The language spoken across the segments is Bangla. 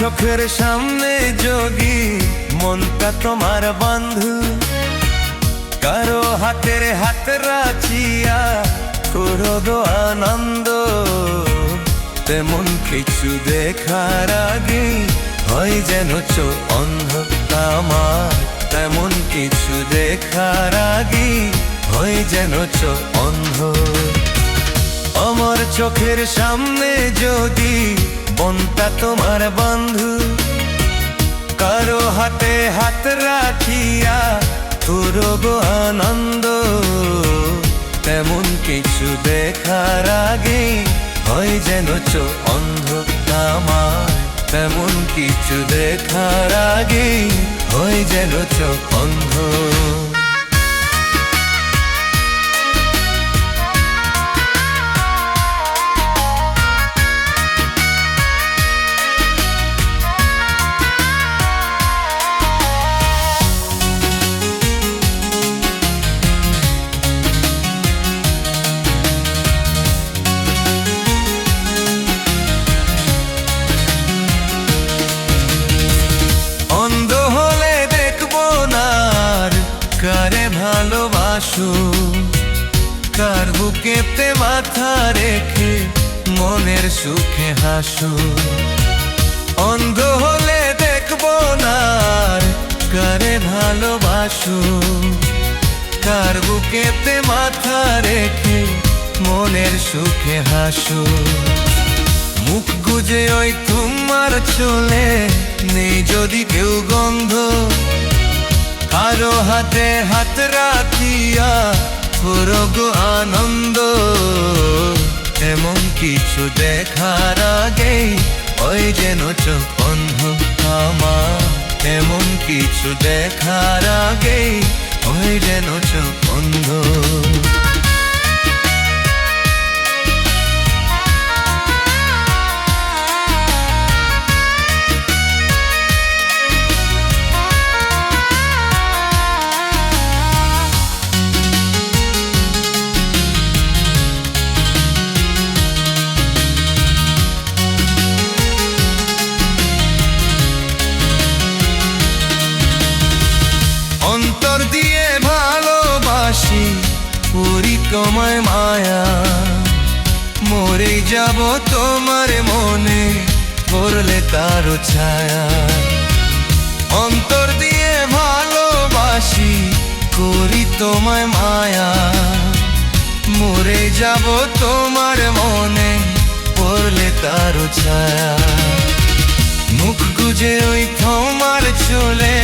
চোখের সামনে যদি মনটা তোমার বন্ধু, কারো হাতের হাত রাখিয়া করো গো আনন্দ। তেমন কিছু দেখার আগে হয় যেন চোখ অন্ধ আমার, তেমন কিছু দেখার আগে হয় যেন চোখ অন্ধ। আমার চোখের সামনে যদি মনটা তোমার বন্ধু, কারো হাতে হাত রাখিয়া করো গো আনন্দ। তেমন কিছু দেখার আগে হয় যেন চোখ অন্ধ আমার, তেমন কিছু দেখার আগে হয় যেন চোখ অন্ধ। কারে ভালোবাসো, কার বুকেতে মাথা রেখে মনের সুখে হাসো। অন্ধ হলে দেখবো না আর কারে ভালোবাসো, কার বুকেতে মাথা রেখে মনের সুখে হাসো। মুখ গুজে ওই তোমার চলে নেই যদি কেউ গন্ধ, কারো হাতে হাত রাখিয়া করো গো আনন্দ। এমন কিছু দেখার আগে ওই যেন চোখ অন্ধ আমার, এমন কিছু দেখার আগে ওই যেন চোখ অন্ধ। অন্তর দিয়ে ভালোবাসি পুরি তোমায় মায়া, মরে যাব তোমার মনে পড়লে তারও ছায়া। অন্তর দিয়ে ভালোবাসি করি তোমায় মায়া, মরে যাব তোমার মনে পড়লে তারও ছায়া। মুখ গুজে ওই তোমার চলে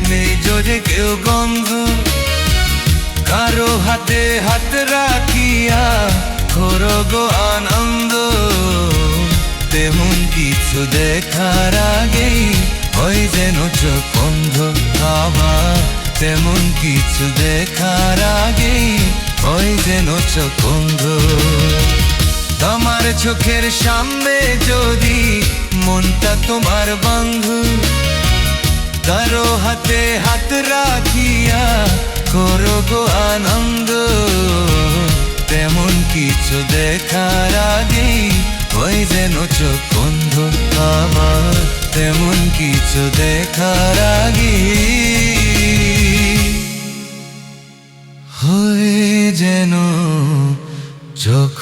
নেই যদি কেউ গন্ধ, কারো হাতে হাত রাখিয়া করো গো আনন্দ। তেমন কিছু দেখার আগে হয় যেন চোখ অন্ধ আমার, তেমন কিছু দেখার আগে হয় যেন চোখ অন্ধ। তোমার চোখের সামনে যদি মনটা তোমার বন্ধু, কারো হাতে হাত রাখিয়া করো গো আনন্দ। তেমন কিছু দেখার আগে হয় যেন চোখ অন্ধ আমার, তেমন কিছু দেখার আগে হয় যেন চোখ